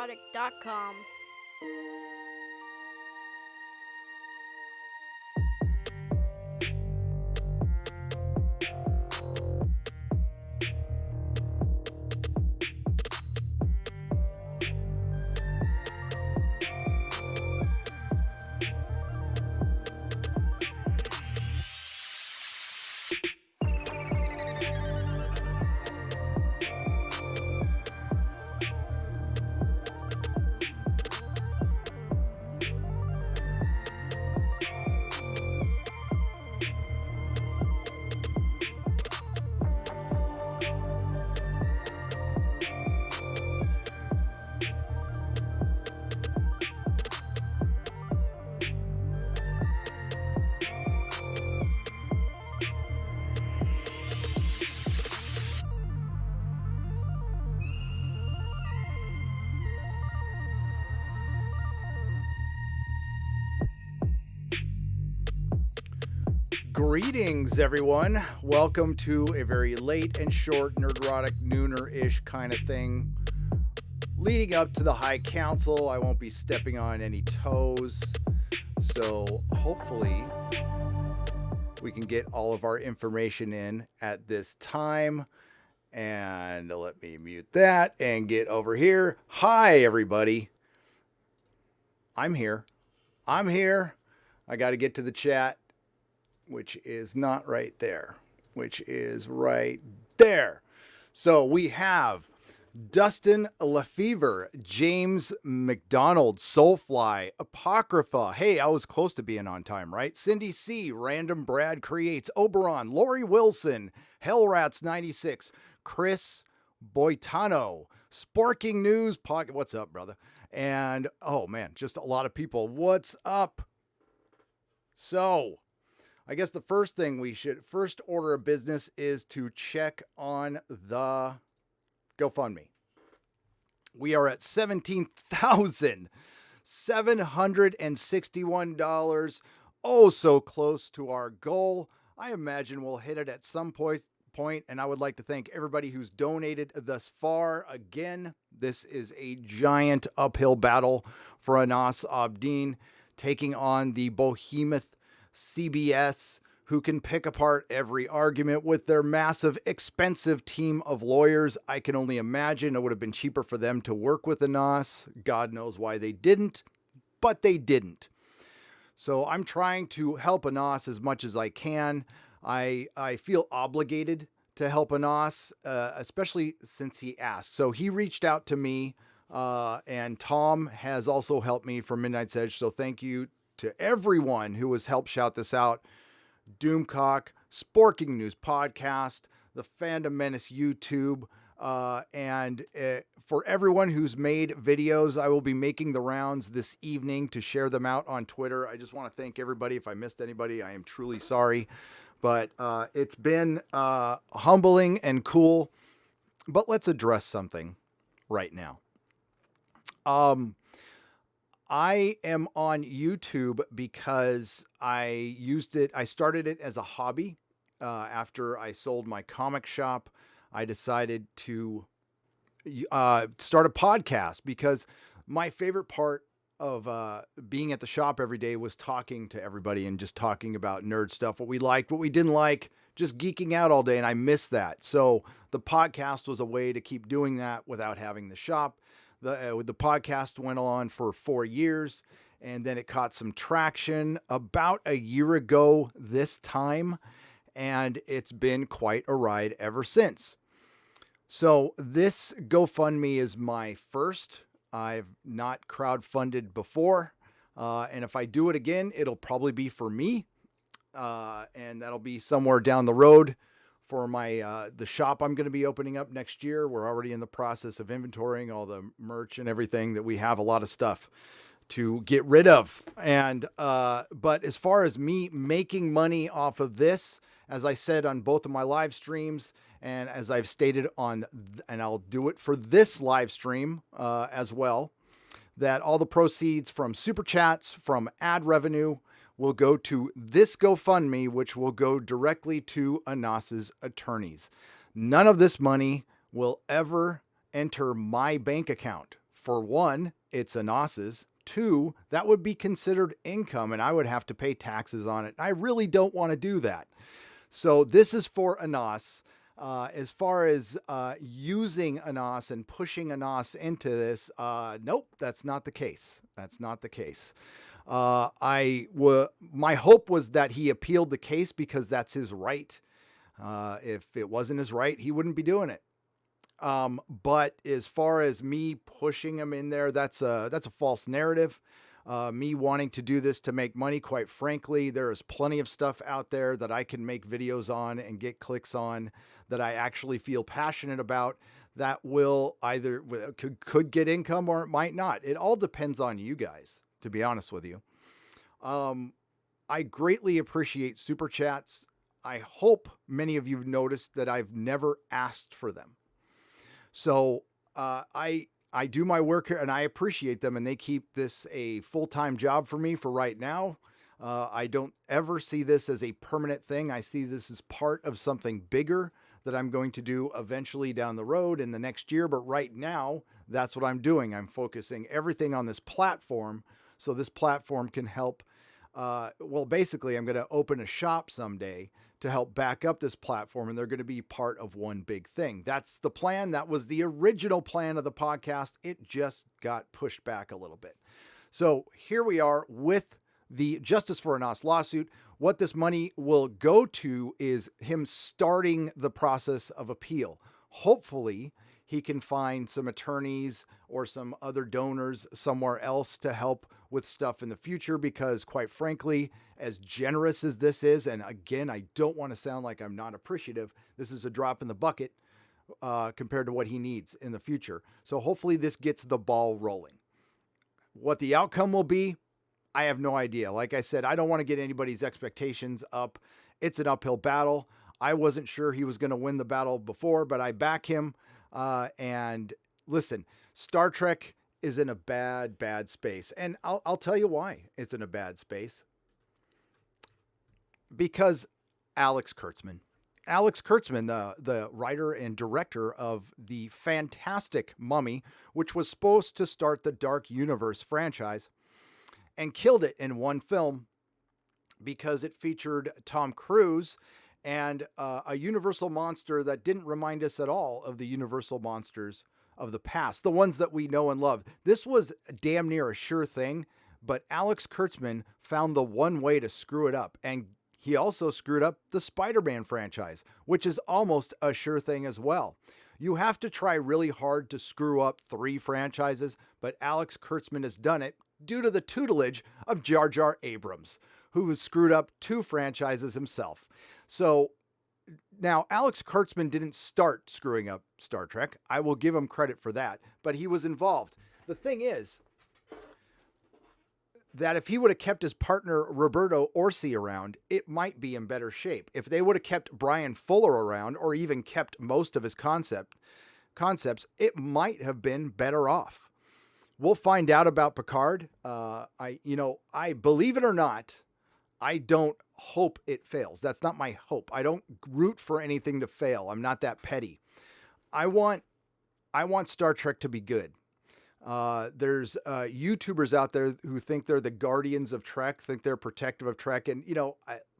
nerdrotic.com. Greetings, everyone. Welcome to a very late and short nerdrotic nooner-ish kind of thing. Leading up to the High Council, I won't be stepping on any toes. So hopefully we can get all of our information in at this time. And let me mute that and get over here. Hi, everybody. I'm here. I got to get to the chat, which is not right there, which is right there. So we have Dustin Lefevre, James McDonald, Soulfly, Apocrypha. Hey, I was close to being on time, right? Cindy C, Random Brad Creates, Oberon, Lori Wilson, Hellrats 96, Chris Boitano, Sparking News Pocket. What's up, brother? And oh man, just a lot of people. What's up? So I guess the first order of business is to check on the GoFundMe. We are at $17,761. Oh, so close to our goal. I imagine we'll hit it at some point. And I would like to thank everybody who's donated thus far. Again, this is a giant uphill battle for Anas Abdin, taking on the behemoth CBS, who can pick apart every argument with their massive, expensive team of lawyers. I can only imagine it would have been cheaper for them to work with Anas. God knows why they didn't, but they didn't. So I'm trying to help Anas as much as I can. I feel obligated to help Anas, especially since he asked. So he reached out to me, and Tom has also helped me from Midnight's Edge. So thank you to everyone who has helped shout this out. Doomcock, Sporking News Podcast, the Fandom Menace YouTube, and for everyone who's made videos, I will be making the rounds this evening to share them out on Twitter. I just want to thank everybody. If I missed anybody, I am truly sorry. But it's been humbling and cool. But let's address something right now. I am on YouTube because I started it as a hobby. After I sold my comic shop, I decided to start a podcast because my favorite part of being at the shop every day was talking to everybody and just talking about nerd stuff, what we liked, what we didn't like, just geeking out all day. And I miss that. So the podcast was a way to keep doing that without having the shop. The podcast went on for 4 years, and then it caught some traction about a year ago this time, and it's been quite a ride ever since. So this GoFundMe is my first. I've not crowdfunded before, and if I do it again, it'll probably be for me, and that'll be somewhere down the road for my the shop I'm going to be opening up next year. We're already in the process of inventorying all the merch and everything that we have. A lot of stuff to get rid of. And but as far as me making money off of this, as I said on both of my live streams, and as I've stated and I'll do it for this live stream as well, that all the proceeds from super chats, from ad revenue, will go to this GoFundMe, which will go directly to Anas's attorneys. None of this money will ever enter my bank account For one, it's Anas's. Two, that would be considered income and I would have to pay taxes on it. I really don't want to do that. So this is for Anas. As far as using Anas and pushing Anas into this, nope, that's not the case. That's not the case. My hope was that he appealed the case because that's his right. If it wasn't his right, he wouldn't be doing it. But as far as me pushing him in there, that's a false narrative. Me wanting to do this to make money, quite frankly, there is plenty of stuff out there that I can make videos on and get clicks on that I actually feel passionate about that will either could get income or it might not. It all depends on you guys, to be honest with you. I greatly appreciate super chats. I hope many of you have noticed that I've never asked for them. So I do my work here and I appreciate them and they keep this a full-time job for me for right now. I don't ever see this as a permanent thing. I see this as part of something bigger that I'm going to do eventually down the road in the next year. But right now, that's what I'm doing. I'm focusing everything on this platform so this platform can help. Well, basically, I'm going to open a shop someday to help back up this platform, and they're going to be part of one big thing. That's the plan. That was the original plan of the podcast. It just got pushed back a little bit. So here we are with the Justice For Anas lawsuit. What this money will go to is him starting the process of appeal. Hopefully, he can find some attorneys or some other donors somewhere else to help with stuff in the future because, quite frankly, as generous as this is, and again, I don't want to sound like I'm not appreciative, this is a drop in the bucket compared to what he needs in the future. So hopefully this gets the ball rolling. What the outcome will be, I have no idea. Like I said, I don't want to get anybody's expectations up. It's an uphill battle. I wasn't sure he was going to win the battle before, but I back him. And listen, Star Trek is in a bad space. And I'll tell you why it's in a bad space. Because Alex Kurtzman, the writer and director of the fantastic Mummy, which was supposed to start the Dark Universe franchise, and killed it in one film because it featured Tom Cruise and a Universal monster that didn't remind us at all of the Universal monsters of the past, the ones that we know and love. This was damn near a sure thing, but Alex Kurtzman found the one way to screw it up. And he also screwed up the Spider-Man franchise, which is almost a sure thing as well. You have to try really hard to screw up 3 franchises, but Alex Kurtzman has done it due to the tutelage of Jar Jar Abrams, who has screwed up 2 franchises himself. So now Alex Kurtzman didn't start screwing up Star Trek. I will give him credit for that, but he was involved. The thing is that if he would have kept his partner Roberto Orci around, it might be in better shape. If they would have kept Brian Fuller around or even kept most of his concepts, it might have been better off. We'll find out about Picard. I believe it or not, I don't hope it fails. That's not my hope. I don't root for anything to fail. I'm not that petty. I want Star Trek to be good. There's YouTubers out there who think they're the guardians of Trek, think they're protective of Trek. And,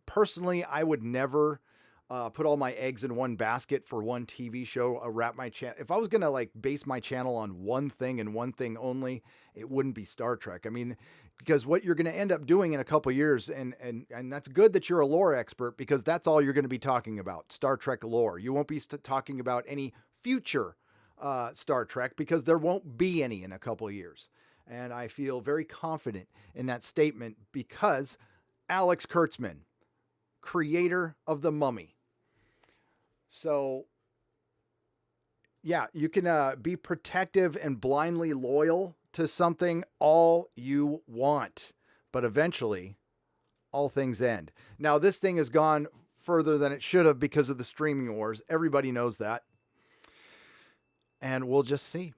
personally, I would never put all my eggs in one basket for one TV show, wrap my channel. If I was going to base my channel on one thing and one thing only, it wouldn't be Star Trek. I mean, because what you're going to end up doing in a couple of years, and that's good that you're a lore expert because that's all you're going to be talking about, Star Trek lore. You won't be talking about any future Star Trek because there won't be any in a couple of years. And I feel very confident in that statement because Alex Kurtzman, creator of The Mummy. So, yeah, you can be protective and blindly loyal to something all you want, but eventually all things end. Now, this thing has gone further than it should have because of the streaming wars. Everybody knows that. And we'll just see.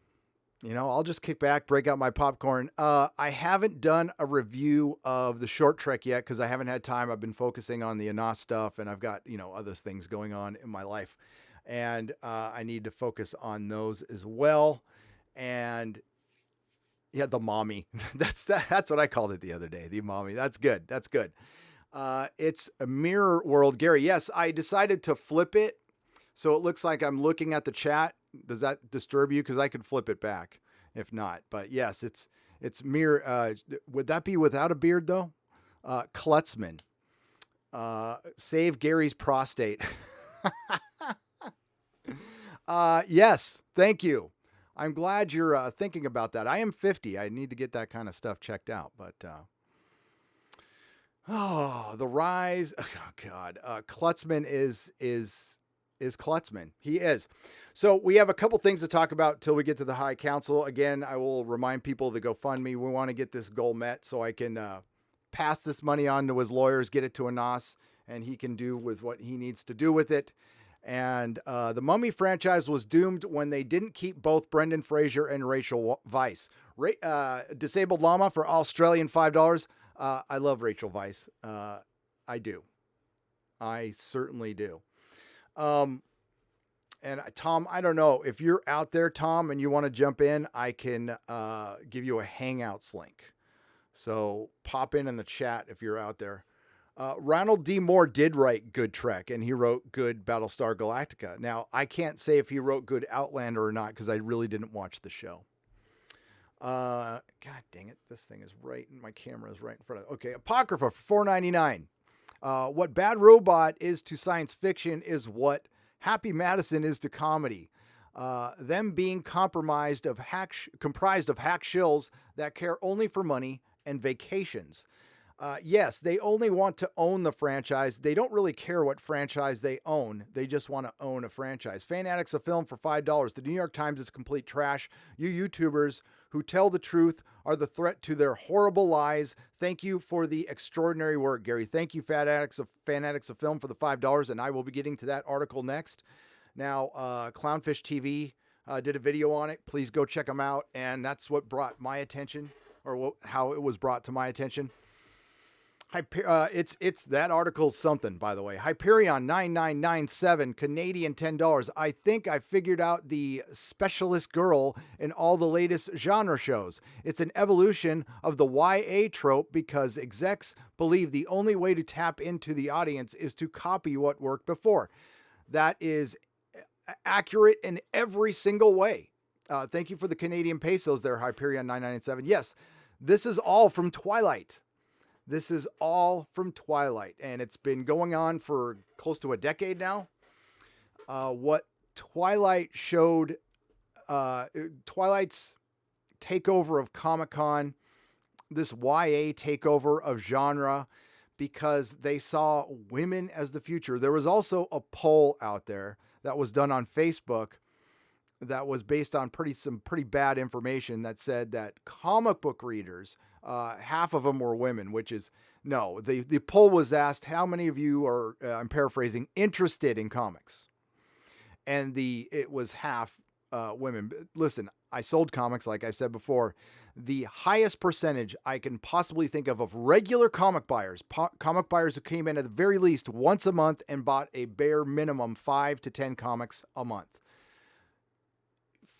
I'll just kick back, break out my popcorn. I haven't done a review of the short trek yet because I haven't had time. I've been focusing on the Anas stuff and I've got, other things going on in my life. And I need to focus on those as well. And Yeah, the mommy. That's what I called it the other day. The mommy. That's good. That's good. It's a mirror world, Gary. Yes, I decided to flip it so it looks like I'm looking at the chat. Does that disturb you? Because I could flip it back if not. But yes, it's mirror. Would that be without a beard though? Klutzman. Save Gary's prostate. Yes, thank you. I'm glad you're thinking about that. I am 50. I need to get that kind of stuff checked out. But the rise. Oh God, Klutzman is Klutzman. He is. So we have a couple things to talk about till we get to the High Council. Again, I will remind people to GoFundMe. We want to get this goal met so I can pass this money on to his lawyers, get it to Anas, and he can do with what he needs to do with it. And the Mummy franchise was doomed when they didn't keep both Brendan Fraser and Rachel Weisz. Disabled Llama for Australian $5. I love Rachel Weisz. I do. I certainly do. And Tom, I don't know if you're out there, Tom, and you want to jump in, I can give you a Hangouts link. So pop in the chat if you're out there. Ronald D. Moore did write good Trek, and he wrote good Battlestar Galactica. Now, I can't say if he wrote good Outlander or not because I really didn't watch the show. God dang it. This thing is right, and my camera is right in front of it. Okay, Apocrypha for $4.99. What Bad Robot is to science fiction is what Happy Madison is to comedy. Them being comprised of hack shills that care only for money and vacations. Yes, they only want to own the franchise. They don't really care what franchise they own. They just want to own a franchise. Fan Addicts of Film for $5. The New York Times is complete trash. You YouTubers who tell the truth are the threat to their horrible lies. Thank you for the extraordinary work, Gary. Thank you, Fan Addicts of Film for the $5, and I will be getting to that article next. Now, Clownfish TV did a video on it. Please go check them out, and that's what brought my attention, or how it was brought to my attention. It's that article's something, by the way. Hyperion 9997 Canadian $10. I think I figured out the specialist girl in all the latest genre shows. It's an evolution of the YA trope because execs believe the only way to tap into the audience is to copy what worked before. That is accurate in every single way. Thank you for the Canadian pesos there, Hyperion 997. Yes, this is all from Twilight. This is all from Twilight, and it's been going on for close to a decade now. What Twilight showed, Twilight's takeover of Comic-Con, this YA takeover of genre, because they saw women as the future. There was also a poll out there that was done on Facebook that was based on some pretty bad information that said that comic book readers, half of them were women, which is no. The poll was asked, how many of you are, I'm paraphrasing, interested in comics? And it was half women. Listen, I sold comics, like I said before. The highest percentage I can possibly think of regular comic buyers who came in at the very least once a month and bought a bare minimum 5 to 10 comics a month.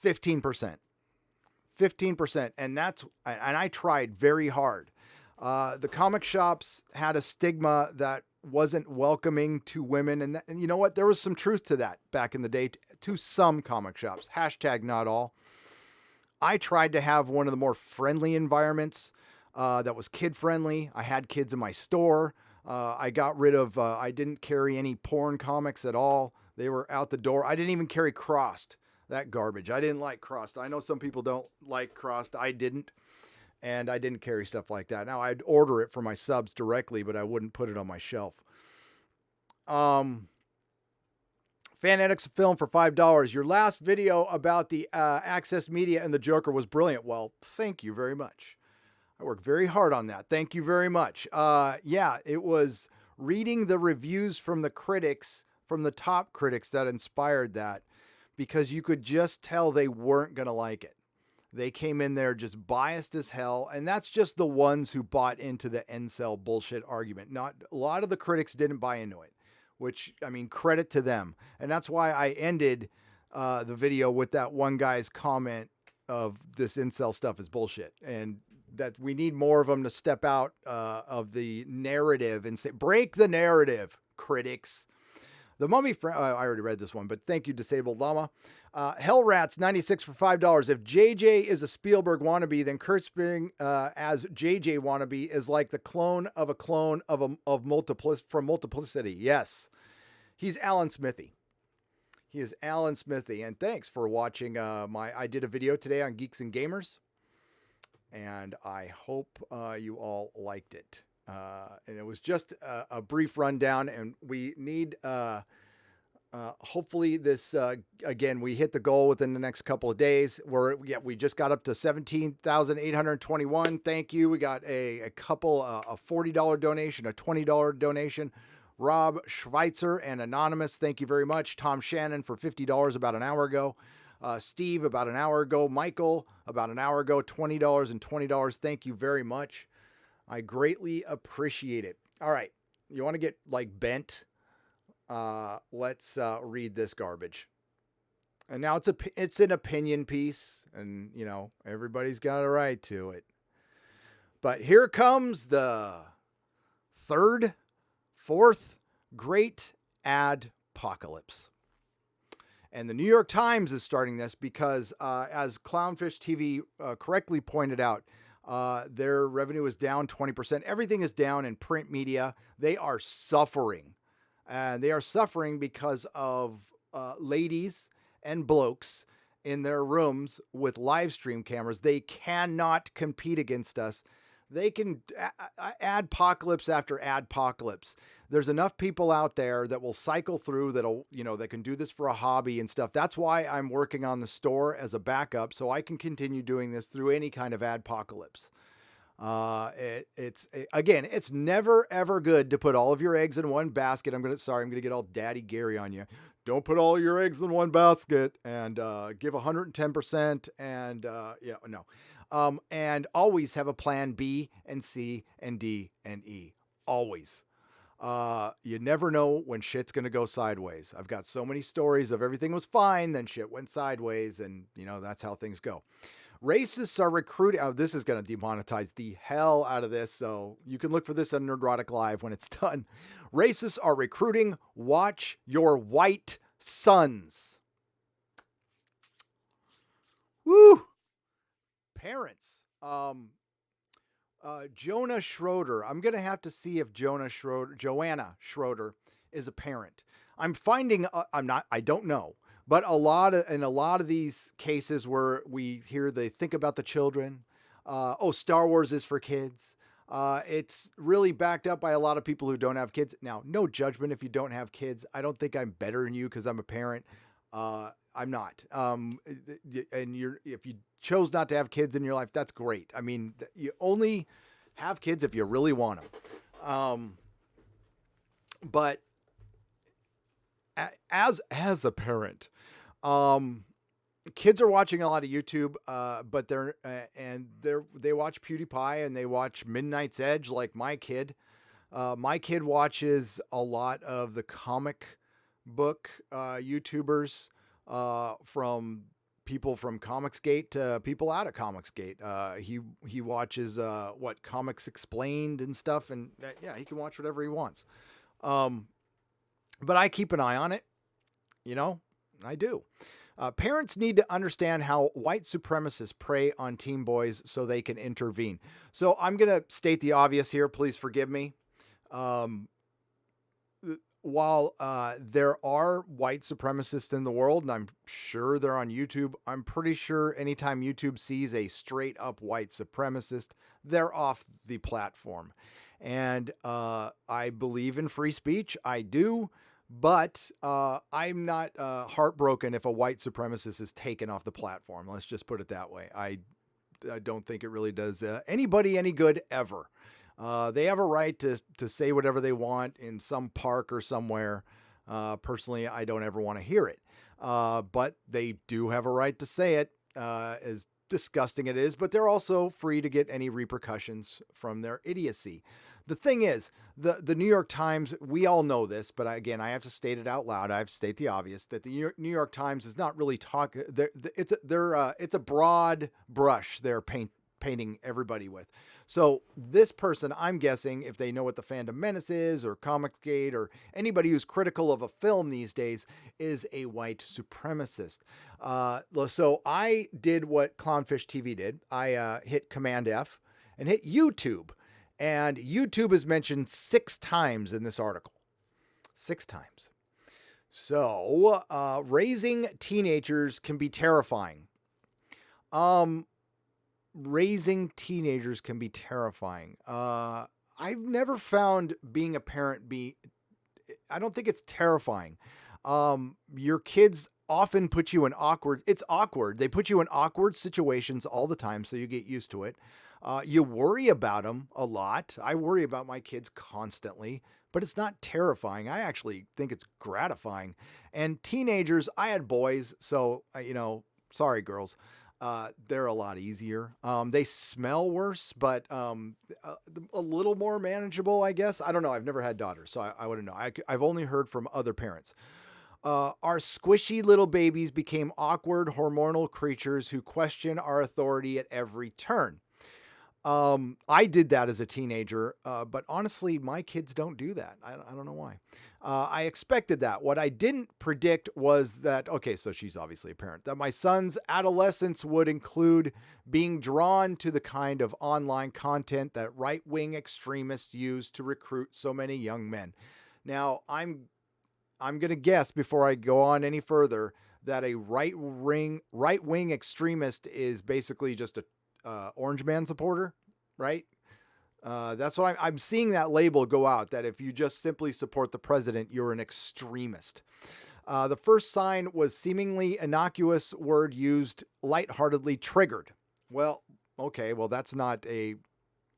15%. 15%. And I tried very hard. The comic shops had a stigma that wasn't welcoming to women. And you know what? There was some truth to that back in the day, to some comic shops. Hashtag not all. I tried to have one of the more friendly environments that was kid friendly. I had kids in my store. I got rid of, I didn't carry any porn comics at all. They were out the door. I didn't even carry Crossed. That garbage. I didn't like Crossed. I know some people don't like Crossed. I didn't. And I didn't carry stuff like that. Now, I'd order it for my subs directly, but I wouldn't put it on my shelf. Fan Addicts of Film for $5. Your last video about the Access Media and the Joker was brilliant. Well, thank you very much. I worked very hard on that. Thank you very much. Yeah, it was reading the reviews from the critics, from the top critics, that inspired that. Because you could just tell they weren't going to like it. They came in there just biased as hell. And that's just the ones who bought into the incel bullshit argument. Not a lot of the critics didn't buy into it, which, I mean, credit to them. And that's why I ended the video with that one guy's comment of this incel stuff is bullshit, and that we need more of them to step out of the narrative and say, break the narrative, critics. The Mummy, I already read this one, but thank you, Disabled Llama. Hellrats 96 for $5. If JJ is a Spielberg wannabe, then Kurt Spring as JJ wannabe is like the clone of a clone from Multiplicity. Yes, he's Alan Smithy. He is Alan Smithy, and thanks for watching I did a video today on Geeks and Gamers, and I hope you all liked it. And it was just a brief rundown, and we need, hopefully this, again, we hit the goal within the next couple of days. We just got up to 17,821. Thank you. We got a couple, a $40 donation, a $20 donation. Rob Schweitzer and Anonymous, thank you very much. Tom Shannon for $50 about an hour ago. Steve about an hour ago. Michael about an hour ago, $20 and $20. Thank you very much. I greatly appreciate it. All right. You want to get like bent? Let's read this garbage. And now it's an opinion piece, and you know, everybody's got a right to it. But here comes the fourth great ad-pocalypse. And the New York Times is starting this because, as Clownfish TV correctly pointed out, their revenue is down 20%. Everything is down in print media. They are suffering. And they are suffering because of ladies and blokes in their rooms with live stream cameras. They cannot compete against us. They can adpocalypse after adpocalypse. There's enough people out there that will cycle through that can do this for a hobby and stuff. That's why I'm working on the store as a backup, so I can continue doing this through any kind of adpocalypse. It's never ever good to put all of your eggs in one basket. I'm gonna get all Daddy Gary on you. Don't put all your eggs in one basket and give 110%. And no. And always have a plan B and C and D and E. Always. You never know when shit's going to go sideways. I've got so many stories of everything was fine, then shit went sideways, and that's how things go. Racists are recruiting. Oh, this is going to demonetize the hell out of this, so you can look for this on Nerdrotic Live when it's done. Racists are recruiting watch your white sons. Woo! Parents. Jonah Schroeder. I'm going to have to see if Joanna Schroeder is a parent. I'm finding, I don't know, but in a lot of these cases where we hear they think about the children, Star Wars is for kids. It's really backed up by a lot of people who don't have kids. Now, no judgment if you don't have kids. I don't think I'm better than you because I'm a parent. I'm not. And if you chose not to have kids in your life, that's great. I mean, you only have kids if you really want them. But as a parent, kids are watching a lot of YouTube, but they watch PewDiePie and they watch Midnight's Edge like my kid. My kid watches a lot of the comic book YouTubers, from people from Comicsgate to people out of Comicsgate. He watches Comics Explained and stuff, and he can watch whatever he wants. But I keep an eye on it. I do. Parents need to understand how white supremacists prey on teen boys so they can intervene. So I'm going to state the obvious here. Please forgive me. While there are white supremacists in the world, and I'm sure they're on YouTube, I'm pretty sure anytime YouTube sees a straight up white supremacist, they're off the platform. And I believe in free speech. I do. But I'm not heartbroken if a white supremacist is taken off the platform. Let's just put it that way. I don't think it really does anybody any good ever. They have a right to say whatever they want in some park or somewhere. Personally, I don't ever want to hear it. But they do have a right to say it, as disgusting it is. But they're also free to get any repercussions from their idiocy. the thing is, the New York Times, we all know this, but again, I have to state it out loud. I have to state the obvious that the New York Times is not really it's a broad brush they're painting everybody with. So this person, I'm guessing, if they know what the Fandom Menace is, or Comicsgate, or anybody who's critical of a film these days, is a white supremacist. So I did what Clownfish TV did. I hit Command F and hit YouTube. And YouTube is mentioned 6 times in this article. 6 times. So, raising teenagers can be terrifying. Raising teenagers can be terrifying. I've never found being a parent I don't think it's terrifying. Your kids often put you in it's awkward. They put you in awkward situations all the time, so you get used to it. You worry about them a lot. I worry about my kids constantly, but it's not terrifying. I actually think it's gratifying. And teenagers, I had boys, so, sorry, girls. They're a lot easier. They smell worse, but a little more manageable, I guess. I don't know. I've never had daughters, so I wouldn't know. I've only heard from other parents. Our squishy little babies became awkward hormonal creatures who question our authority at every turn. I did that as a teenager, but honestly, my kids don't do that. I don't know why. I expected that. What I didn't predict was that, okay, so she's obviously a parent, that my son's adolescence would include being drawn to the kind of online content that right-wing extremists use to recruit so many young men. Now, I'm going to guess before I go on any further that a right-wing extremist is basically just a Orange Man supporter, right? That's what I'm seeing that label go out, that if you just simply support the president, you're an extremist. The first sign was seemingly innocuous word used lightheartedly triggered. Well, okay, that's not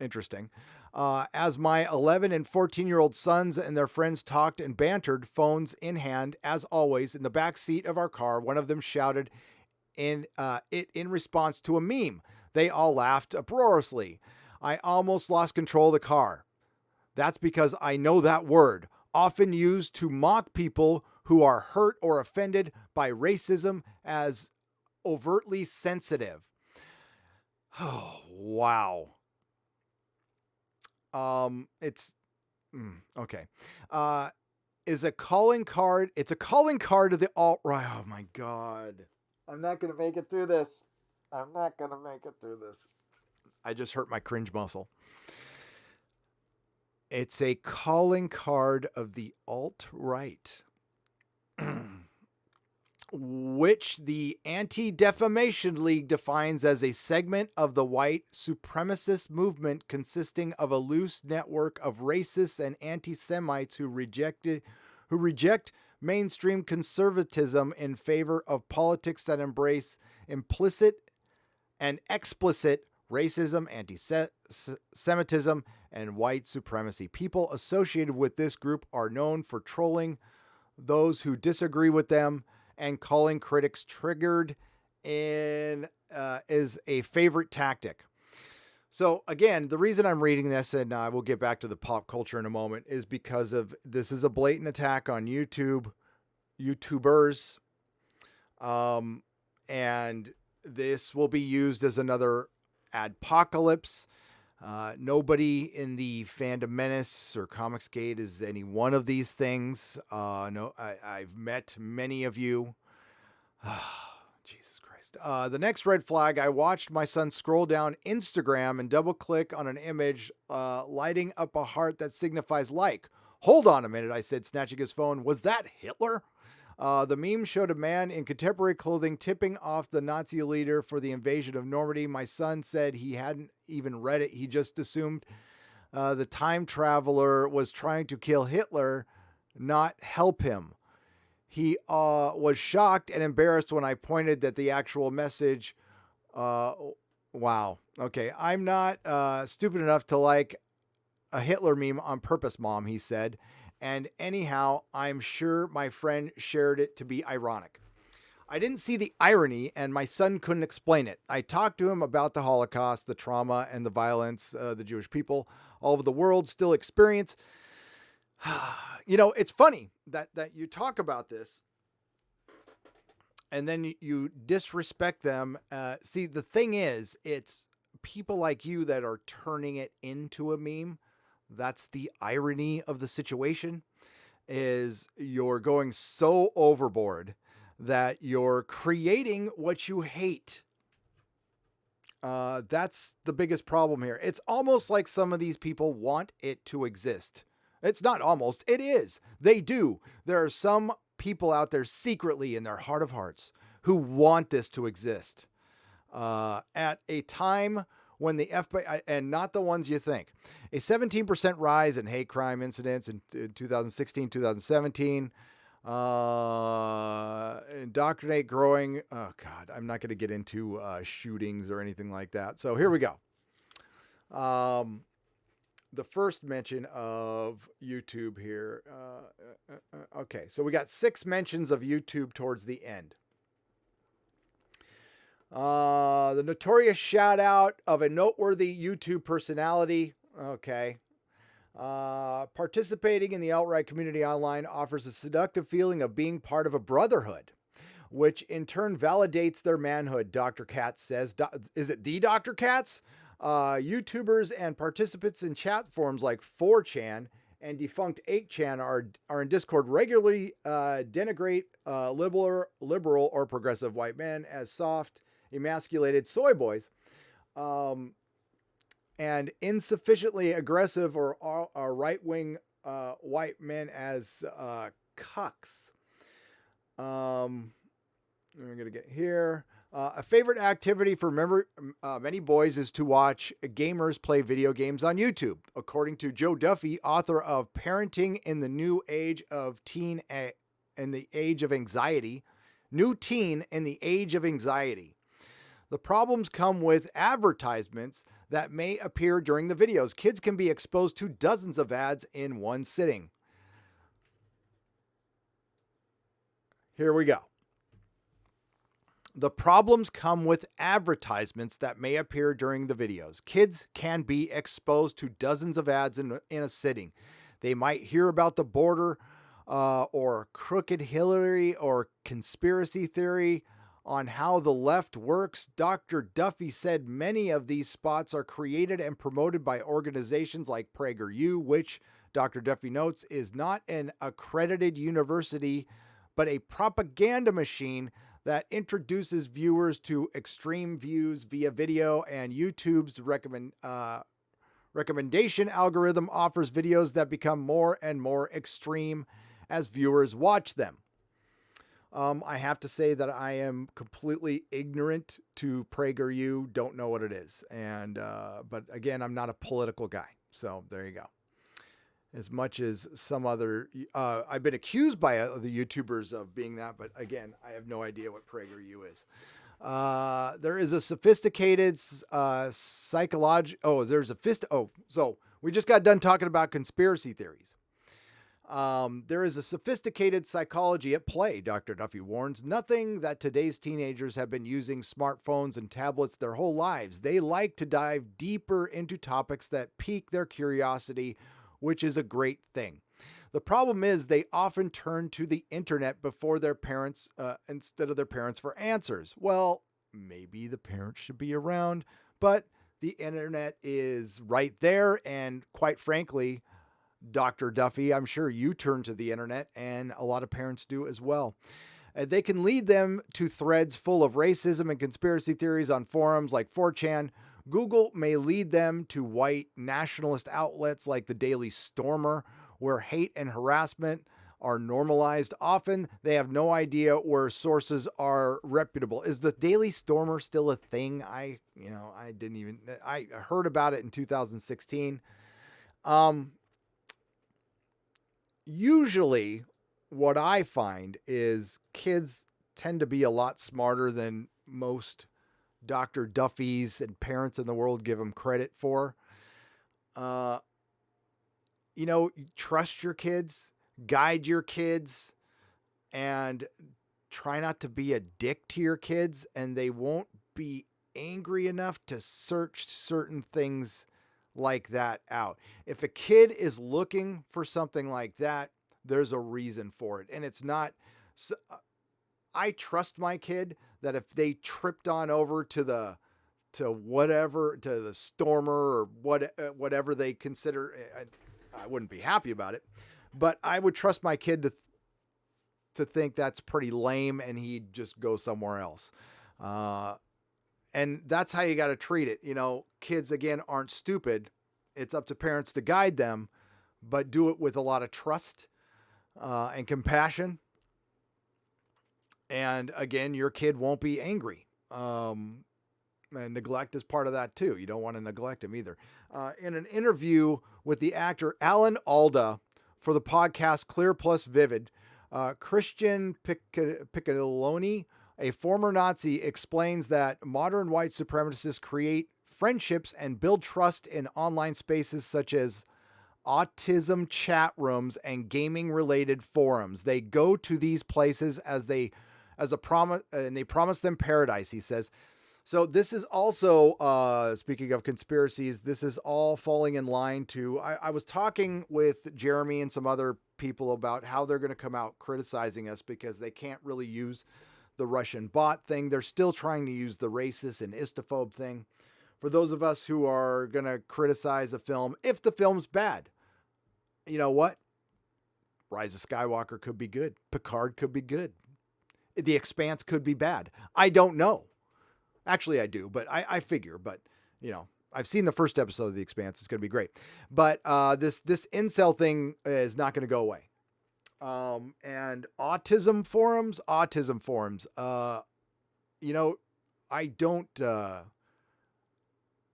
interesting. As my 11 and 14-year-old sons and their friends talked and bantered, phones in hand, as always, in the back seat of our car, one of them shouted in response to a meme. They all laughed uproariously. I almost lost control of the car. That's because I know that word, often used to mock people who are hurt or offended by racism, as overtly sensitive. Oh, wow. It's okay. Is a calling card. It's a calling card to the alt-right. Oh my God. I'm not going to make it through this. I just hurt my cringe muscle. It's a calling card of the alt-right, which the Anti-Defamation League defines as a segment of the white supremacist movement consisting of a loose network of racists and anti-Semites who reject mainstream conservatism in favor of politics that embrace implicit and explicit racism, anti-Semitism, and white supremacy. People associated with this group are known for trolling those who disagree with them and calling critics triggered is a favorite tactic. So again, the reason I'm reading this, and I will get back to the pop culture in a moment, is because of this is a blatant attack on YouTubers, and this will be used as another adpocalypse. Nobody in the Fandom Menace or Comicsgate is any one of these things. No, I've met many of you. Jesus Christ. The next red flag, I watched my son scroll down Instagram and double click on an image lighting up a heart that signifies like. Hold on a minute, I said, snatching his phone. Was that Hitler? The meme showed a man in contemporary clothing tipping off the Nazi leader for the invasion of Normandy. My son said he hadn't even read it. He just assumed the time traveler was trying to kill Hitler, not help him. He was shocked and embarrassed when I pointed that the actual message. Wow. Okay. I'm not stupid enough to like a Hitler meme on purpose, Mom, he said. And anyhow, I'm sure my friend shared it to be ironic. I didn't see the irony, and my son couldn't explain it. I talked to him about the Holocaust, the trauma, and the violence the Jewish people all over the world still experience. It's funny that you talk about this and then you disrespect them. See, the thing is, it's people like you that are turning it into a meme. That's the irony of the situation, is you're going so overboard that you're creating what you hate. That's the biggest problem here. It's almost like some of these people want it to exist. It's not almost, it is. They do. There are some people out there secretly in their heart of hearts who want this to exist. At a time when the FBI, and not the ones you think, a 17% rise in hate crime incidents in 2016, 2017, indoctrinate growing. Oh God, I'm not going to get into shootings or anything like that. So here we go. The first mention of YouTube here. Okay, so we got 6 mentions of YouTube towards the end. The notorious shout out of a noteworthy YouTube personality. Okay. Participating in the alt-right community online offers a seductive feeling of being part of a brotherhood, which in turn validates their manhood, Dr. Katz says. Is it the Dr. Katz? YouTubers and participants in chat forums like 4chan and defunct 8chan are in Discord regularly denigrate liberal or progressive white men as soft, emasculated soy boys, and insufficiently aggressive or right-wing white men as cucks. We're going to get here. A favorite activity for many boys is to watch gamers play video games on YouTube. According to Joe Duffy, author of Parenting in the New Age of Teen in the Age of Anxiety, New Teen in the Age of Anxiety. The problems come with advertisements that may appear during the videos. Kids can be exposed to dozens of ads in one sitting. Here we go. The problems come with advertisements that may appear during the videos. Kids can be exposed to dozens of ads in a sitting. They might hear about the border or crooked Hillary or conspiracy theory on how the left works. Dr. Duffy said many of these spots are created and promoted by organizations like PragerU, which Dr. Duffy notes is not an accredited university, but a propaganda machine that introduces viewers to extreme views via video, and YouTube's recommendation algorithm offers videos that become more and more extreme as viewers watch them. I have to say that I am completely ignorant to PragerU, don't know what it is. But again, I'm not a political guy. So there you go. As much as some other, I've been accused by the YouTubers of being that, but again, I have no idea what PragerU is. There is a sophisticated so we just got done talking about conspiracy theories. There is a sophisticated psychology at play, Dr. Duffy warns. Nothing that today's teenagers have been using smartphones and tablets their whole lives. They like to dive deeper into topics that pique their curiosity, which is a great thing. The problem is they often turn to the internet before their parents, instead of their parents for answers. Well, maybe the parents should be around, but the internet is right there. And quite frankly, Dr. Duffy, I'm sure you turn to the internet, and a lot of parents do as well. They can lead them to threads full of racism and conspiracy theories on forums like 4chan. Google may lead them to white nationalist outlets like the Daily Stormer, where hate and harassment are normalized. Often they have no idea where sources are reputable. Is the Daily Stormer still a thing? I heard about it in 2016. Usually what I find is kids tend to be a lot smarter than most Dr. Duffys and parents in the world give them credit for. Trust your kids, guide your kids, and try not to be a dick to your kids, and they won't be angry enough to search certain things like that out. If a kid is looking for something like that, there's a reason for it. And it's not, I trust my kid that if they tripped on over to the stormer or whatever they consider, I wouldn't be happy about it, but I would trust my kid to think that's pretty lame and he'd just go somewhere else. And that's how you got to treat it. You know, kids, again, aren't stupid. It's up to parents to guide them, but do it with a lot of trust and compassion. And again, your kid won't be angry. And neglect is part of that too. You don't want to neglect him either. In an interview with the actor Alan Alda for the podcast Clear Plus Vivid, Christian Piccoloni, a former Nazi, explains that modern white supremacists create friendships and build trust in online spaces such as autism chat rooms and gaming related forums. They go to these places as a promise, and they promise them paradise, he says. So this is also, speaking of conspiracies, this is all falling in line to, I was talking with Jeremy and some other people about how they're going to come out criticizing us because they can't really use the Russian bot thing. They're still trying to use the racist and istophobe thing. For those of us who are going to criticize a film, if the film's bad, you know what? Rise of Skywalker could be good. Picard could be good. The Expanse could be bad. I don't know. Actually, I do, but I figure, but you know, I've seen the first episode of The Expanse. It's going to be great. But this incel thing is not going to go away. And autism forums, you know, I don't,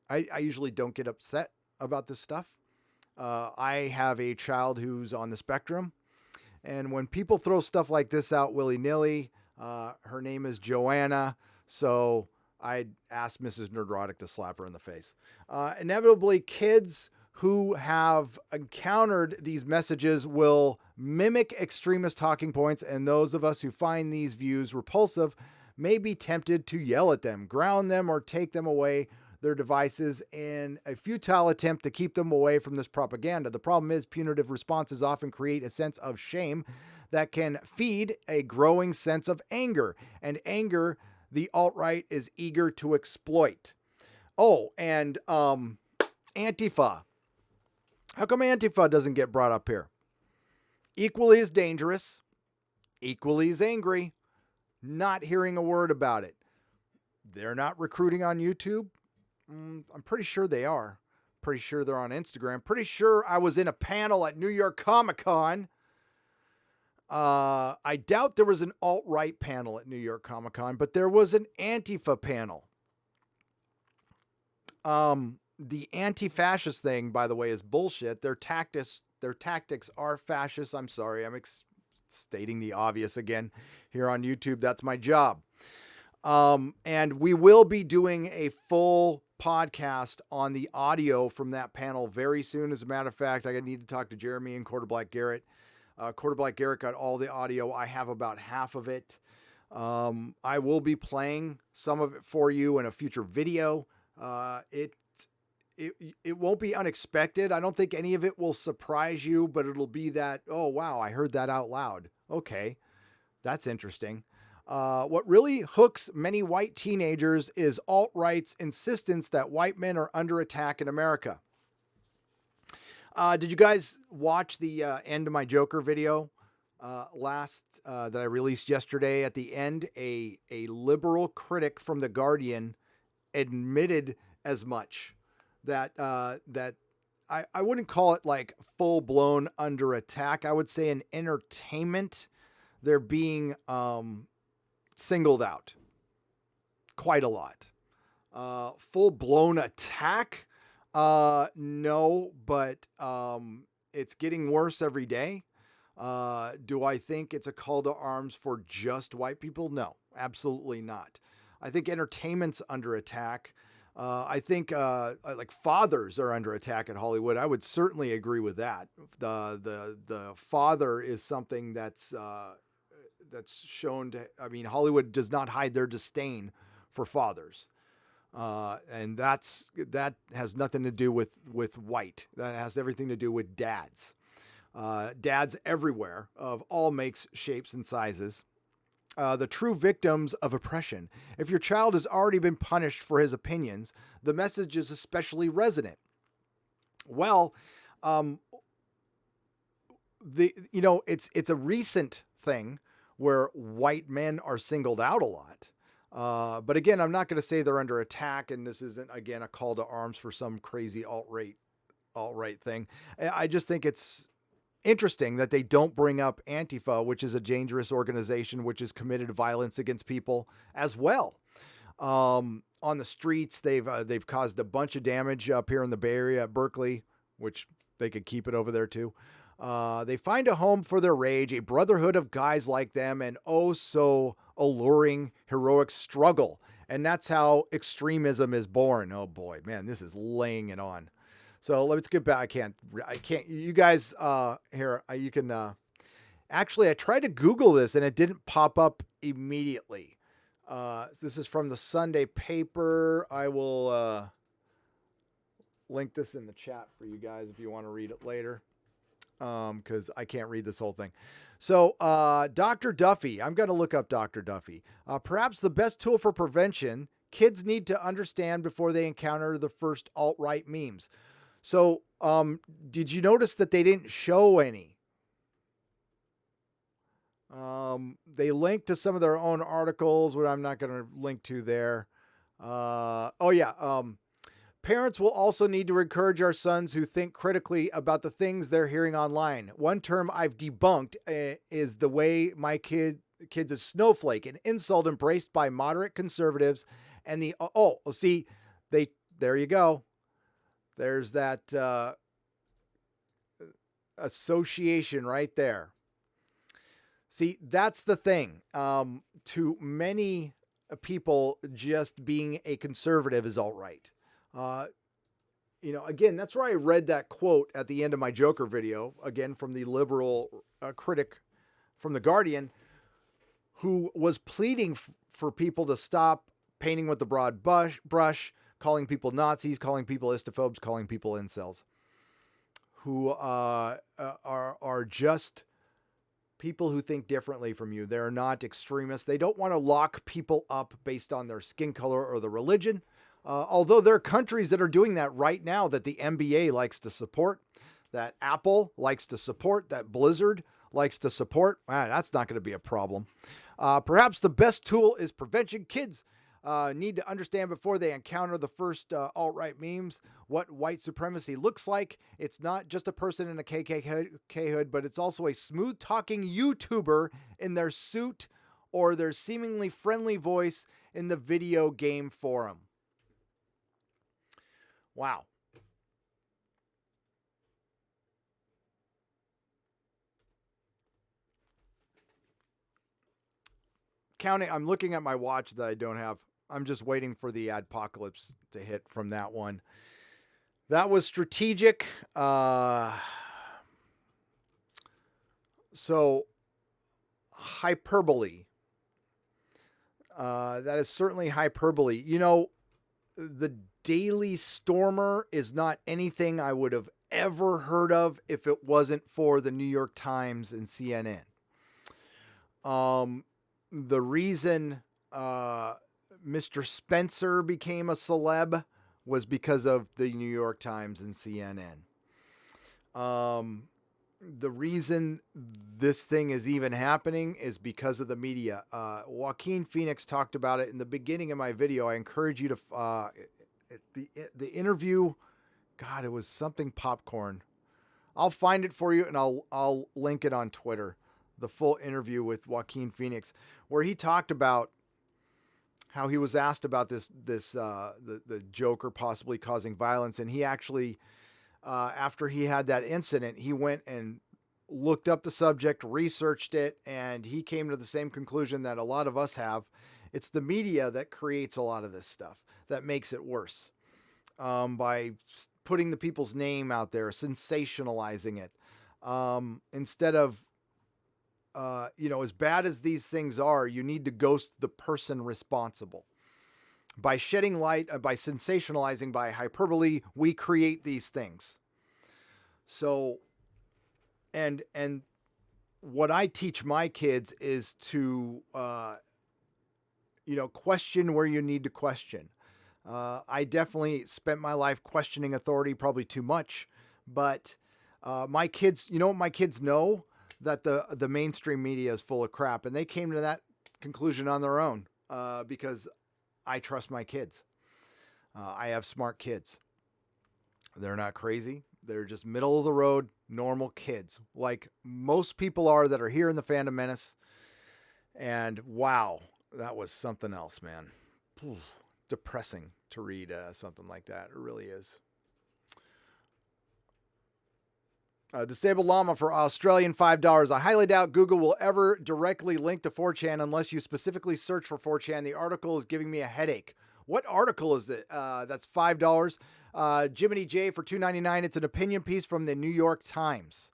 I usually don't get upset about this stuff. I have a child who's on the spectrum, and when people throw stuff like this out willy-nilly, her name is Joanna, so I asked Mrs. Nerdrotic to slap her in the face. Inevitably, kids who have encountered these messages will mimic extremist talking points, and those of us who find these views repulsive may be tempted to yell at them, ground them, or take them away their devices in a futile attempt to keep them away from this propaganda. The problem is punitive responses often create a sense of shame that can feed a growing sense of anger, and anger the alt-right is eager to exploit. Oh, and Antifa. How come Antifa doesn't get brought up here? Equally as dangerous, equally as angry, not hearing a word about it. They're not recruiting on YouTube. I'm pretty sure they are. Pretty sure they're on Instagram. Pretty sure I was in a panel at New York Comic Con. I doubt there was an alt-right panel at New York Comic Con, but there was an Antifa panel. The anti-fascist thing, by the way, is bullshit. Their tactics are fascist. I'm sorry. I'm stating the obvious again here on YouTube. That's my job. And we will be doing a full podcast on the audio from that panel very soon. As a matter of fact, I need to talk to Jeremy and Quarter Black Garrett. Quarter Black Garrett got all the audio. I have about half of it. I will be playing some of it for you in a future video. It won't be unexpected. I don't think any of it will surprise you, but it'll be that, oh, wow, I heard that out loud. Okay, that's interesting. What really hooks many white teenagers is alt-right's insistence that white men are under attack in America. Did you guys watch the End of My Joker video that I released yesterday? At the end, a liberal critic from The Guardian admitted as much that I wouldn't call it like full-blown under attack. I would say in entertainment, they're being singled out quite a lot. Full-blown attack? No, but it's getting worse every day. Do I think it's a call to arms for just white people? No, absolutely not. I think entertainment's under attack. I think like fathers are under attack in Hollywood. I would certainly agree with that. The father is something that's that's shown to. I mean, Hollywood does not hide their disdain for fathers, and that has nothing to do with white. That has everything to do with dads. Dads everywhere of all makes, shapes, and sizes. The true victims of oppression. If your child has already been punished for his opinions, the message is especially resonant. Well, it's a recent thing where white men are singled out a lot. But again, I'm not going to say they're under attack, and this isn't again a call to arms for some crazy alt-right thing. I just think it's interesting that they don't bring up Antifa, which is a dangerous organization which has committed violence against people as well. On the streets, they've caused a bunch of damage up here in the Bay Area at Berkeley, which they could keep it over there too. They find a home for their rage, a brotherhood of guys like them, and oh so alluring, heroic struggle. And that's how extremism is born. Oh boy, man, this is laying it on. So let's get back. I can't, you guys, here, you can, actually, I tried to Google this and it didn't pop up immediately. This is from the Sunday paper. I will, link this in the chat for you guys if you want to read it later. Cause I can't read this whole thing. So, Dr. Duffy, I'm going to look up Dr. Duffy. Perhaps the best tool for prevention kids need to understand before they encounter the first alt-right memes. So, did you notice that they didn't show any? They linked to some of their own articles, which I'm not going to link to there. Parents will also need to encourage our sons who think critically about the things they're hearing online. One term I've debunked is the way my kids a snowflake, an insult embraced by moderate conservatives, and there you go. There's that association right there. See, that's the thing. To many people, just being a conservative is all right. Again, that's where I read that quote at the end of my Joker video, again, from the liberal critic from The Guardian, who was pleading for people to stop painting with the broad brush, calling people Nazis, calling people istophobes, calling people incels, who are just people who think differently from you. They're not extremists. They don't want to lock people up based on their skin color or the religion. Although there are countries that are doing that right now, that the NBA likes to support, that Apple likes to support, that Blizzard likes to support. That's not going to be a problem. Perhaps the best tool is prevention. Kids need to understand before they encounter the first alt-right memes what white supremacy looks like. It's not just a person in a KKK hood, but it's also a smooth-talking YouTuber in their suit or their seemingly friendly voice in the video game forum. Wow. I'm looking at my watch that I don't have. I'm just waiting for the adpocalypse to hit from that one. That was strategic. So hyperbole. That is certainly hyperbole. The Daily Stormer is not anything I would have ever heard of if it wasn't for the New York Times and CNN. The reason Mr. Spencer became a celeb was because of the New York Times and CNN. The reason this thing is even happening is because of the media. Joaquin Phoenix talked about it in the beginning of my video. I encourage you to the interview. God, it was something popcorn. I'll find it for you and I'll link it on Twitter. The full interview with Joaquin Phoenix, where he talked about how he was asked about the Joker possibly causing violence, and he actually, after he had that incident, he went and looked up the subject, researched it, and he came to the same conclusion that a lot of us have. It's the media that creates a lot of this stuff, that makes it worse, by putting the people's name out there, sensationalizing it, instead of as bad as these things are, you need to ghost the person responsible. By shedding light, by sensationalizing, by hyperbole, we create these things. So, and what I teach my kids is to, question where you need to question. I definitely spent my life questioning authority, probably too much, but my kids, my kids know that the mainstream media is full of crap, and they came to that conclusion on their own because I trust my kids. I have smart kids. They're not crazy. They're just middle of the road, normal kids, like most people are that are here in the Fandom Menace. And wow, that was something else, man. Depressing to read something like that. It really is. Disabled Llama for Australian $5. I highly doubt Google will ever directly link to 4chan unless you specifically search for 4chan. The article is giving me a headache. What article is it? That's $5. Jiminy J for $2.99. It's an opinion piece from the New York Times.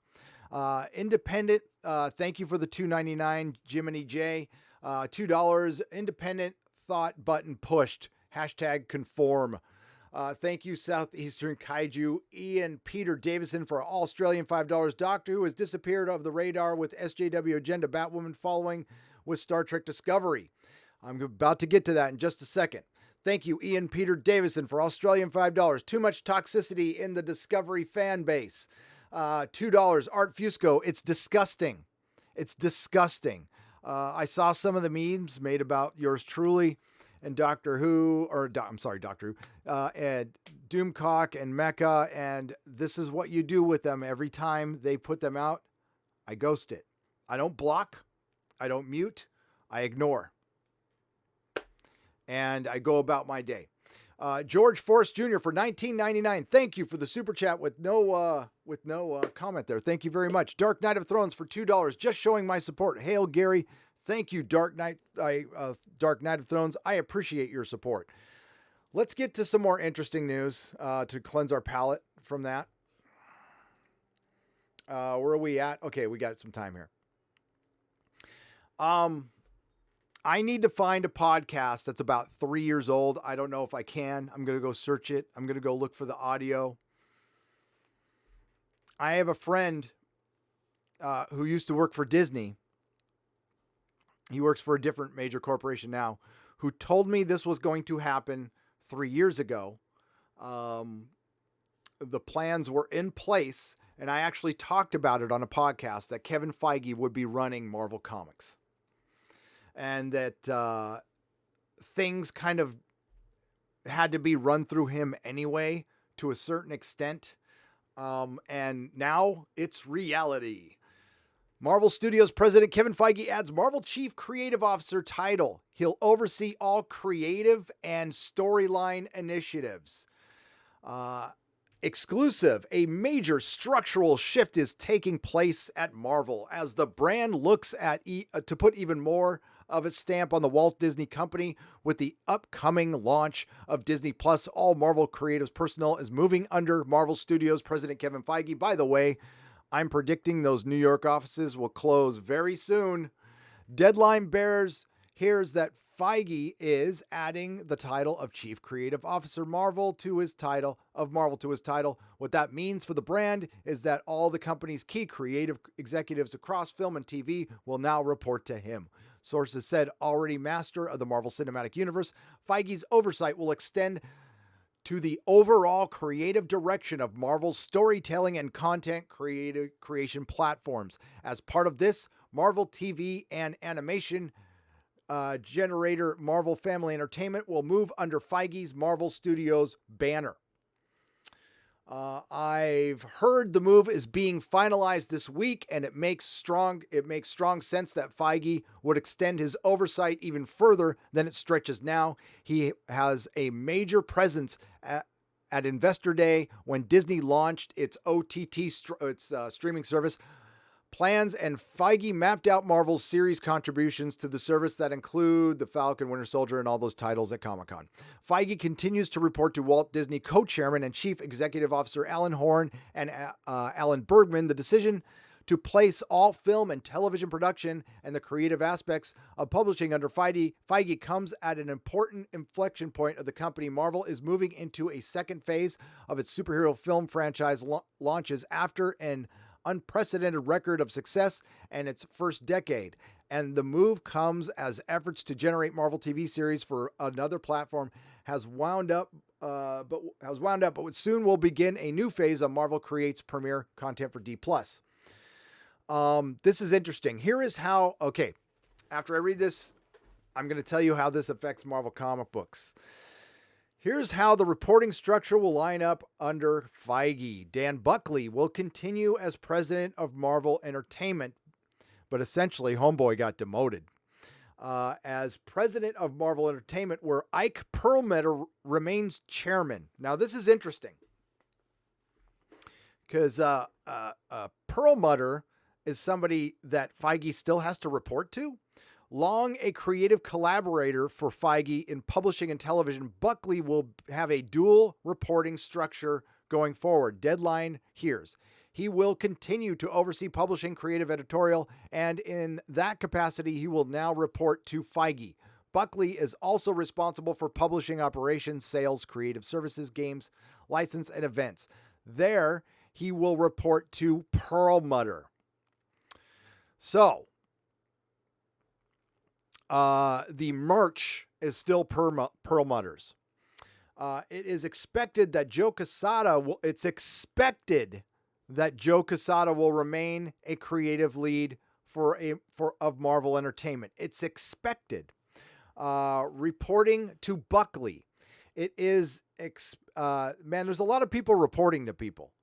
Independent. Thank you for the $2.99, Jiminy J. $2. Independent thought button pushed. Hashtag conform. Thank you, Southeastern Kaiju. Ian Peter Davison for Australian $5. Doctor Who has disappeared off the radar with SJW agenda Batwoman following with Star Trek Discovery. I'm about to get to that in just a second. Thank you, Ian Peter Davison for Australian $5. Too much toxicity in the Discovery fan base. $2. Art Fusco. It's disgusting. It's disgusting. I saw some of the memes made about yours truly and Doctor Who, Doctor Who, and Doomcock and Mecha, and this is what you do with them every time they put them out. I ghost it. I don't block. I don't mute. I ignore. And I go about my day. George Forrest Jr. for $19.99. Thank you for the super chat with no comment there. Thank you very much. Dark Knight of Thrones for $2. Just showing my support. Hail Gary. Thank you, Dark Knight of Thrones. I appreciate your support. Let's get to some more interesting news to cleanse our palate from that. Where are we at? Okay, we got some time here. I need to find a podcast that's about 3 years old. I don't know if I can. I'm going to go search it. I'm going to go look for the audio. I have a friend who used to work for Disney. He works for a different major corporation now, who told me this was going to happen 3 years ago. The plans were in place, and I actually talked about it on a podcast that Kevin Feige would be running Marvel Comics. And that things kind of had to be run through him anyway, to a certain extent. And now it's reality. Marvel Studios president Kevin Feige adds Marvel Chief Creative Officer title. He'll oversee all creative and storyline initiatives. Exclusive, a major structural shift is taking place at Marvel as the brand looks at to put even more of its stamp on the Walt Disney Company with the upcoming launch of Disney Plus. All Marvel Creatives personnel is moving under Marvel Studios president Kevin Feige. By the way, I'm predicting those New York offices will close very soon. Deadline hears that Feige is adding the title of Chief Creative Officer Marvel to his title. What that means for the brand is that all the company's key creative executives across film and TV will now report to him. Sources said, already master of the Marvel Cinematic Universe, Feige's oversight will extend to the overall creative direction of Marvel's storytelling and content creation platforms. As part of this, Marvel TV and animation generator Marvel Family Entertainment will move under Feige's Marvel Studios banner. I've heard the move is being finalized this week, and it makes strong sense that Feige would extend his oversight even further than it stretches now. He has a major presence at Investor Day when Disney launched its OTT streaming service plans, and Feige mapped out Marvel's series contributions to the service that include The Falcon, Winter Soldier, and all those titles at Comic-Con. Feige continues to report to Walt Disney co-chairman and chief executive officer Alan Horn and Alan Bergman. The decision to place all film and television production and the creative aspects of publishing under Feige comes at an important inflection point of the company. Marvel is moving into a second phase of its superhero film franchise launches after an unprecedented record of success in its first decade. And the move comes as efforts to generate Marvel TV series for another platform has wound up, but soon will begin a new phase of Marvel creates premiere content for D+. This is interesting. Here is how, okay, after I read this, I'm going to tell you how this affects Marvel comic books. Here's how the reporting structure will line up under Feige. Dan Buckley will continue as president of Marvel Entertainment, but essentially Homeboy got demoted. As president of Marvel Entertainment, where Ike Perlmutter remains chairman. Now, this is interesting because Perlmutter is somebody that Feige still has to report to. Long a creative collaborator for Feige in publishing and television, Buckley will have a dual reporting structure going forward. Deadline here's. He will continue to oversee publishing, creative, editorial, and in that capacity, he will now report to Feige. Buckley is also responsible for publishing operations, sales, creative services, games, license, and events. There, he will report to Perlmutter. So, the merch is still Perlmutter's. It is expected that Joe Quesada will remain a creative lead of Marvel Entertainment. It's expected. Reporting to Buckley. It is, man, there's a lot of people reporting to people.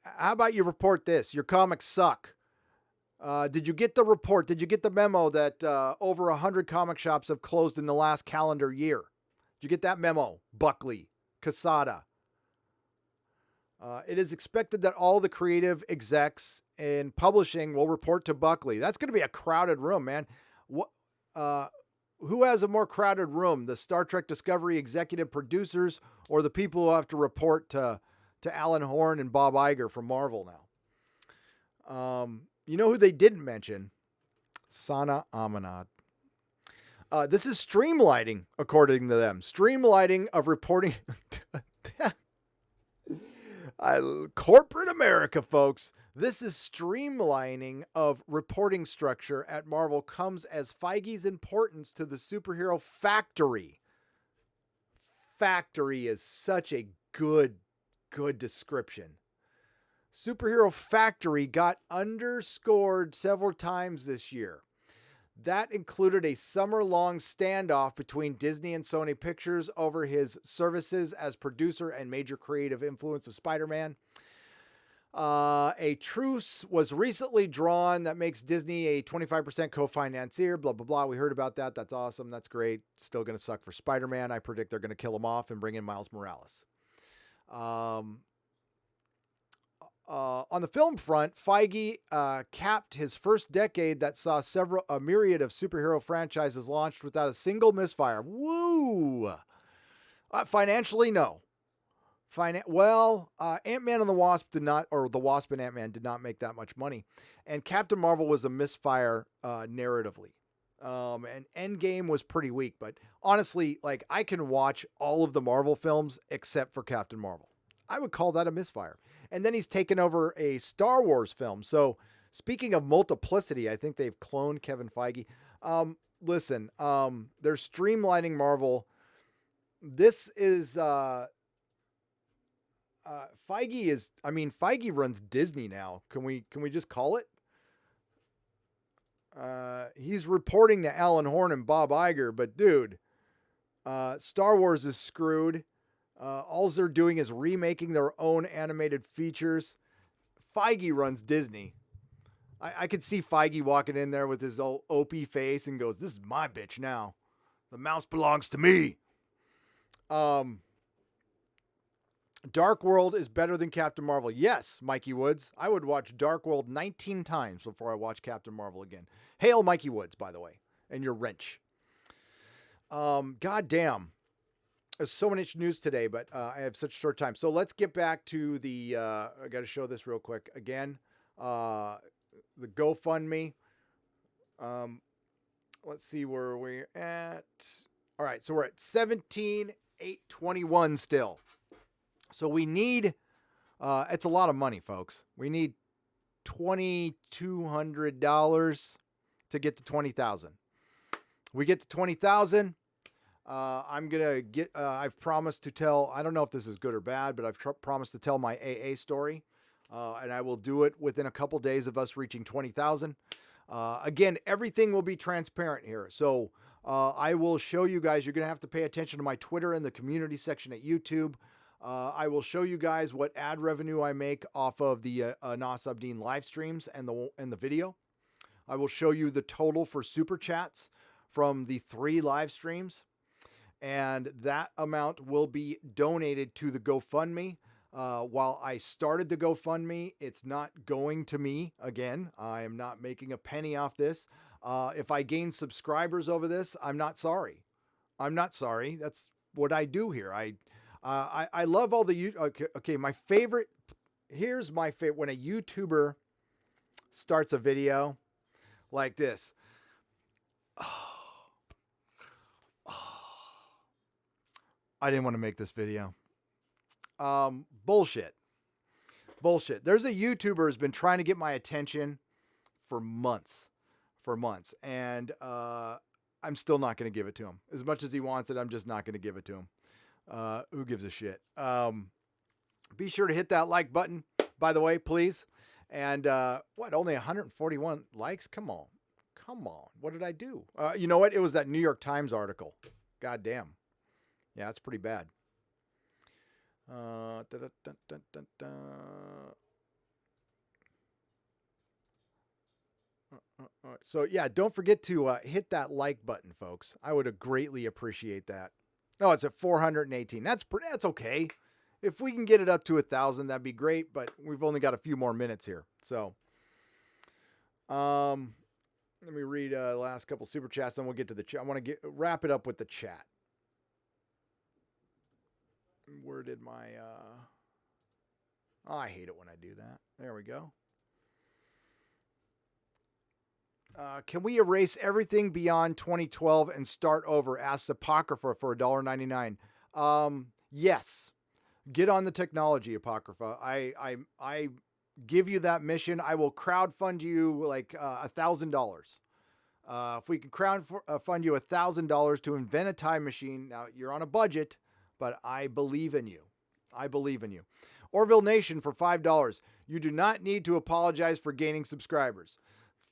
How about you report this? Your comics suck. Did you get the report? Did you get the memo that over 100 comic shops have closed in the last calendar year? Did you get that memo, Buckley, Quesada? It is expected that all the creative execs in publishing will report to Buckley. That's going to be a crowded room, man. Who has a more crowded room, the Star Trek Discovery executive producers or the people who have to report to Alan Horn and Bob Iger from Marvel now? You know who they didn't mention? Sana Amanat. This is streamlining, according to them. Streamlining of reporting. Corporate America, folks. This is streamlining of reporting structure at Marvel comes as Feige's importance to the superhero factory. Factory is such a good description. Superhero factory got underscored several times this year. That included a summer-long standoff between Disney and Sony Pictures over his services as producer and major creative influence of Spider-Man. A truce was recently drawn that makes Disney a 25% co-financier, blah, blah, blah. We heard about that. That's awesome. That's great. Still going to suck for Spider-Man. I predict they're going to kill him off and bring in Miles Morales. On the film front, Feige capped his first decade that saw a myriad of superhero franchises launched without a single misfire. Woo! Financially, no. Ant-Man and the Wasp did not, or the Wasp and Ant-Man did not make that much money. And Captain Marvel was a misfire narratively. And Endgame was pretty weak, but honestly, like, I can watch all of the Marvel films except for Captain Marvel. I would call that a misfire. And then he's taken over a Star Wars film. So speaking of multiplicity, I think they've cloned Kevin Feige. Listen, they're streamlining Marvel. This is, Feige runs Disney now. Can we just call it? He's reporting to Alan Horn and Bob Iger, but dude, Star Wars is screwed. All they're doing is remaking their own animated features. Feige runs Disney. I could see Feige walking in there with his old opie face and goes, "This is my bitch now. The mouse belongs to me." Dark World is better than Captain Marvel. Yes, Mikey Woods. I would watch Dark World 19 times before I watch Captain Marvel again. Hail Mikey Woods, by the way, and your wrench. God damn. There's so much news today, but I have such a short time. So let's get back to the, I got to show this real quick. Again, the GoFundMe. Let's see where we're at. All right, so we're at 17,821 still. So we need, it's a lot of money, folks. We need $2,200 to get to 20,000. We get to 20,000. I'm going to get, I've promised to tell, I don't know if this is good or bad, but I've promised to tell my AA story. And I will do it within a couple days of us reaching 20,000. Again, everything will be transparent here. So I will show you guys, you're going to have to pay attention to my Twitter and the community section at YouTube. I will show you guys what ad revenue I make off of the Anas Abdeen live streams and the video. I will show you the total for super chats from the 3 live streams. And that amount will be donated to the GoFundMe. While I started the GoFundMe, it's not going to me again. I am not making a penny off this. If I gain subscribers over this, I'm not sorry. I'm not sorry. That's what I do here. I love all the okay. My favorite. Here's my favorite. When a YouTuber starts a video like this. I didn't want to make this video. Bullshit. There's a YouTuber who's been trying to get my attention for months, and I'm still not going to give it to him. As much as he wants it, I'm just not going to give it to him. Who gives a shit? Be sure to hit that like button, by the way, please. And only 141 likes? Come on. What did I do? You know what? It was that New York Times article. God damn. Yeah, that's pretty bad. So yeah, don't forget to hit that like button, folks. I would greatly appreciate that. Oh, it's at 418. That's okay. If we can get it up to 1,000, that'd be great. But we've only got a few more minutes here. So, let me read the last couple super chats, then we'll get to the chat. I want to wrap it up with the chat. Where did my, I hate it when I do that. There we go. Can we erase everything beyond 2012 and start over? Asks Apocrypha for $1.99. Yes. Get on the technology, Apocrypha. I give you that mission. I will crowdfund you like $1,000. If we can crowdfund you $1,000 to invent a time machine, now you're on a budget, but I believe in you. Orville Nation for $5. You do not need to apologize for gaining subscribers.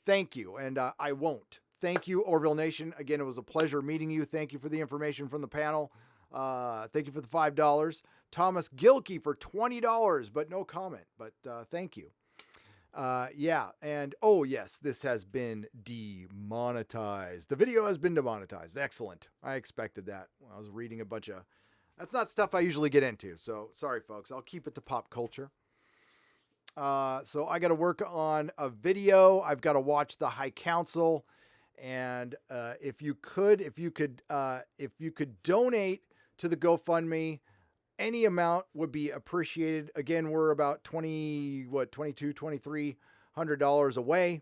Thank you, and I won't. Thank you, Orville Nation. Again, it was a pleasure meeting you. Thank you for the information from the panel. Thank you for the $5. Thomas Gilkey for $20, but no comment. But thank you. Yeah, and oh yes, this has been demonetized. The video has been demonetized. Excellent. I expected that. I was reading a bunch of... That's not stuff I usually get into, so sorry, folks. I'll keep it to pop culture. So I got to work on a video. I've got to watch the High Council, and if you could donate to the GoFundMe, any amount would be appreciated. Again, we're about $2,300 away.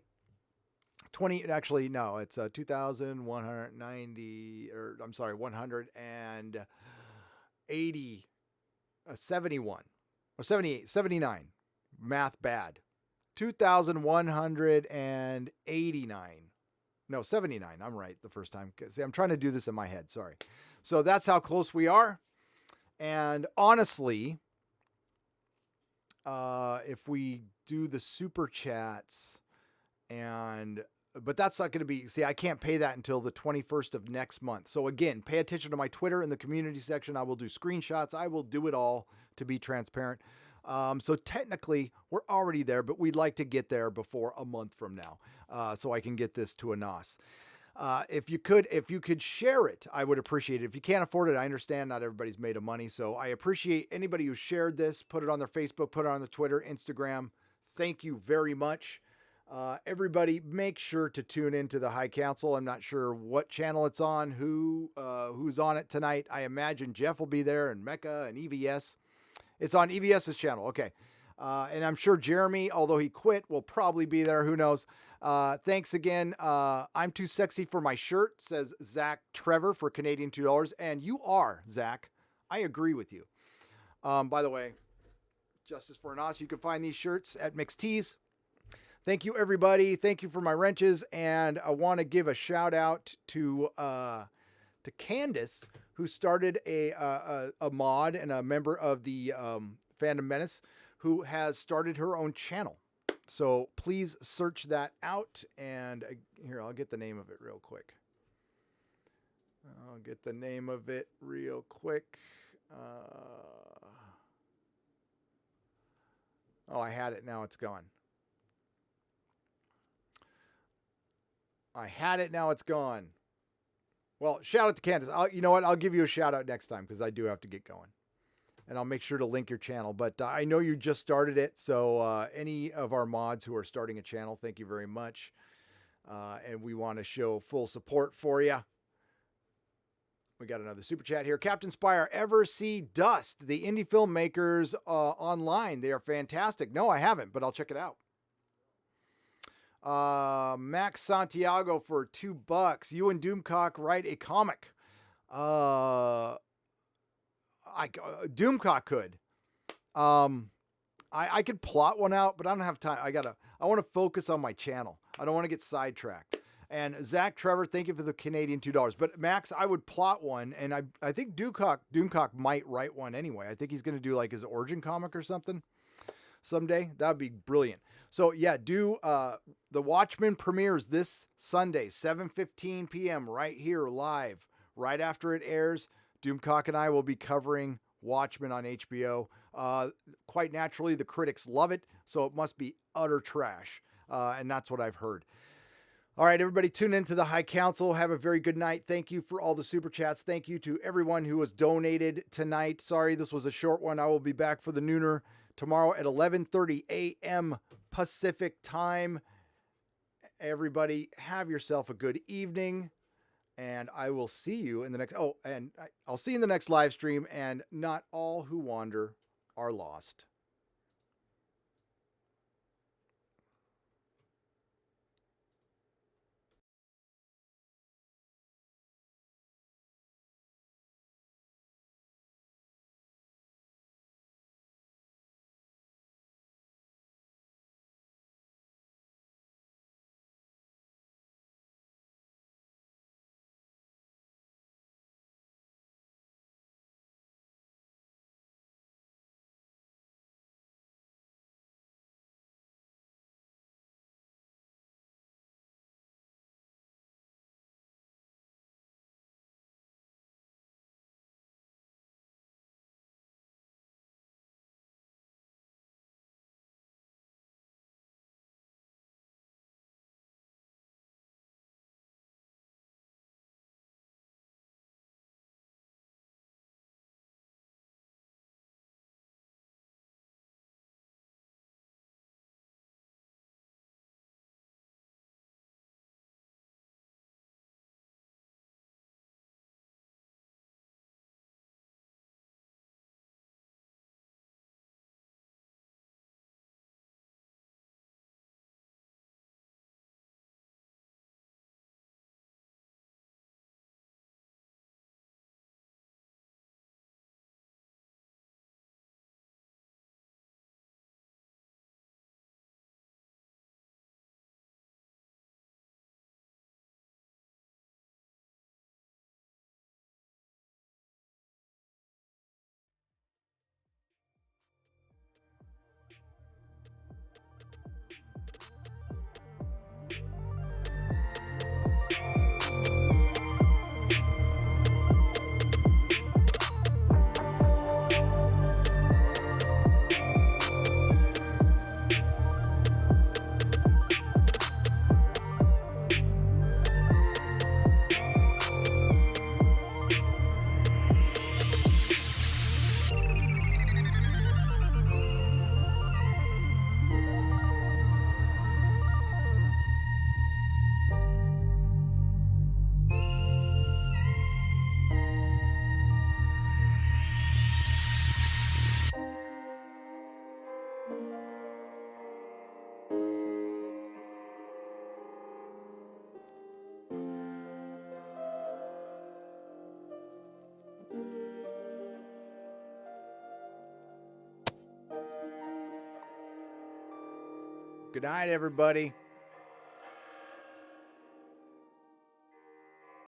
It's 2,190, or I'm sorry, 180, 71 or 78, 79. Math bad. 2,189. No, 79. I'm right the first time. See, I'm trying to do this in my head. Sorry. So that's how close we are. And honestly, if we do the super chats but that's not going to be, I can't pay that until the 21st of next month. So again, pay attention to my Twitter in the community section. I will do screenshots. I will do it all to be transparent. So technically we're already there, but we'd like to get there before a month from now. So I can get this to Anas. If you could share it, I would appreciate it. If you can't afford it, I understand not everybody's made of money. So I appreciate anybody who shared this, put it on their Facebook, put it on the Twitter, Instagram. Thank you very much. Everybody make sure to tune into the High Council. I'm not sure what channel it's on, who's on it tonight. I imagine Jeff will be there and Mecca and EVS. It's on EVS's channel. Okay. And I'm sure Jeremy, although he quit, will probably be there. Who knows? Thanks again. I'm too sexy for my shirt, says Zach Trevor for Canadian $2. And you are, Zach. I agree with you. By the way, Justice For Anas, you can find these shirts at Mixed Tees. Thank you, everybody. Thank you for my wrenches. And I want to give a shout out to Candace, who started a mod and a member of the Fandom Menace, who has started her own channel. So please search that out. And here, I'll get the name of it real quick. Oh, I had it. Now it's gone. Well, shout out to Candace. You know what? I'll give you a shout out next time because I do have to get going. And I'll make sure to link your channel. But I know you just started it. So any of our mods who are starting a channel, thank you very much. And we want to show full support for you. We got another super chat here. Captain Spire, ever see Dust, the indie filmmakers online? They are fantastic. No, I haven't, but I'll check it out. Max Santiago for $2. You and Doomcock write a comic. Doomcock could. I could plot one out, but I don't have time. I want to focus on my channel. I don't want to get sidetracked. And Zach Trevor, thank you for the Canadian $2. But Max, I would plot one, and I think Doomcock might write one anyway. I think he's going to do like his origin comic or something someday. That would be brilliant. So yeah, The Watchmen premieres this Sunday, 7:15 p.m. right here live. Right after it airs, Doomcock and I will be covering Watchmen on HBO. Quite naturally, the critics love it, so it must be utter trash. And that's what I've heard. All right, everybody, tune into the High Council. Have a very good night. Thank you for all the super chats. Thank you to everyone who has donated tonight. Sorry, this was a short one. I will be back for the nooner tomorrow at 11:30 a.m. Pacific time. Everybody, have yourself a good evening, and I will see you in the next. I'll see you in the next live stream. And not all who wander are lost. Good night, everybody.